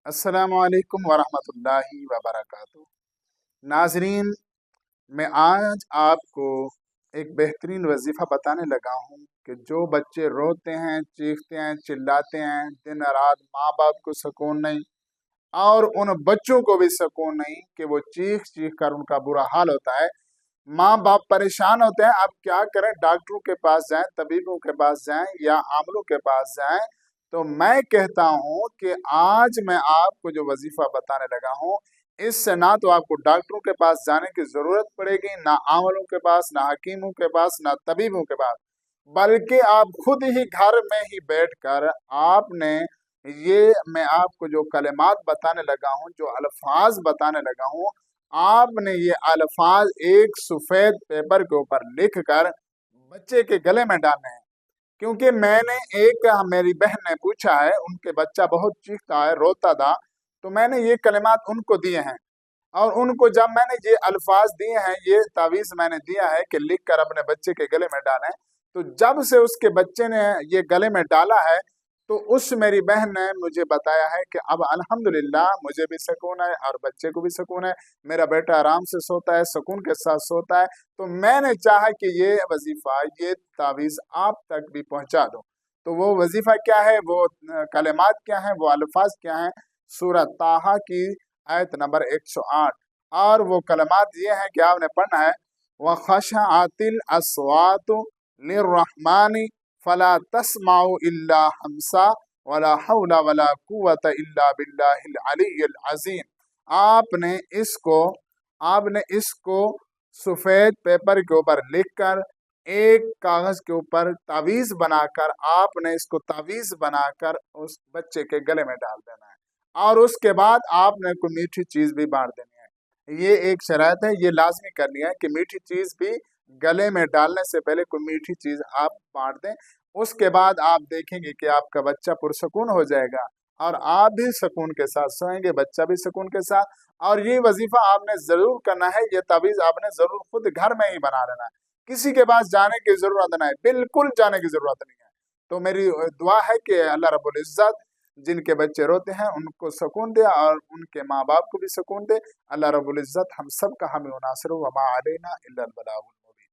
अस्सलामु अलैकुम वरहमतुल्लाहि वबरकातुहू। नाजरीन, मैं आज आपको एक बेहतरीन वजीफ़ा बताने लगा हूँ कि जो बच्चे रोते हैं, चीखते हैं, चिल्लाते हैं, दिन रात, माँ बाप को सुकून नहीं और उन बच्चों को भी सुकून नहीं कि वो चीख चीख कर उनका बुरा हाल होता है। माँ बाप परेशान होते हैं, अब क्या करें, डॉक्टरों के पास जाएं, तबीबों के पास जाएं या आमलों के पास जाएं। तो मैं कहता हूँ कि आज मैं आपको जो वजीफा बताने लगा हूँ, इससे ना तो आपको डॉक्टरों के पास जाने की जरूरत पड़ेगी, ना आमलों के पास, ना हकीमों के पास, ना तबीबों के पास, बल्कि आप खुद ही घर में ही बैठकर आपने ये मैं आपको जो कलिमात बताने लगा हूँ, जो अल्फाज बताने लगा हूँ, आपने ये अल्फाज एक सफेद पेपर के ऊपर लिख कर बच्चे के गले में डालने हैं। क्योंकि मैंने मेरी बहन ने पूछा है, उनके बच्चा बहुत चीखता है, रोता था, तो मैंने ये कलिमात उनको दिए हैं और उनको जब मैंने ये अल्फाज दिए हैं, ये तावीज़ मैंने दिया है कि लिख कर अपने बच्चे के गले में डालें, तो जब से उसके बच्चे ने ये गले में डाला है, तो उस मेरी बहन ने मुझे बताया है कि अब अल्हम्दुलिल्लाह मुझे भी सुकून है और बच्चे को भी सुकून है, मेरा बेटा आराम से सोता है, सुकून के साथ सोता है। तो मैंने चाहा कि ये वजीफ़ा, ये तावीज़ आप तक भी पहुंचा दूं। तो वो वजीफ़ा क्या है, वो कलिमात क्या है, वो अल्फाज क्या है? सूरह ताहा की आयत नंबर 108, और वो कलमात ये हैं कि आपने पढ़ना है, व खशातिल अस्वातु लिर्रहमानी फला तस्माउ इल्ला हमसा वला हौला वला कुव्वता इल्ला बिल्लाहिल अलिय्यिल अज़ीम। आपने इसको सफेद पेपर के ऊपर लिखकर एक कागज के ऊपर तावीज बनाकर आपने इसको तावीज बनाकर उस बच्चे के गले में डाल देना है, और उसके बाद आपने कोई मीठी चीज भी बांट देनी है। ये एक शर्त है, ये लाजमी करनी है कि मीठी चीज भी गले में डालने से पहले कोई मीठी चीज आप बांट दें। उसके बाद आप देखेंगे कि आपका बच्चा पुरसकून हो जाएगा और आप भी सुकून के साथ सोएंगे, बच्चा भी सुकून के साथ। और ये वजीफा आपने जरूर करना है, ये तावीज आपने जरूर खुद घर में ही बना लेना है, किसी के पास जाने की जरूरत नहीं, बिल्कुल जाने की जरूरत नहीं है। तो मेरी दुआ है कि अल्लाह रब्बुल इज्जत जिनके बच्चे रोते हैं उनको सुकून दे और उनके माँ बाप को भी सुकून दे। अल्लाह रब्बुल इज्जत हम सब का हामी नासिर व मा अलैना इल्लल बलाग।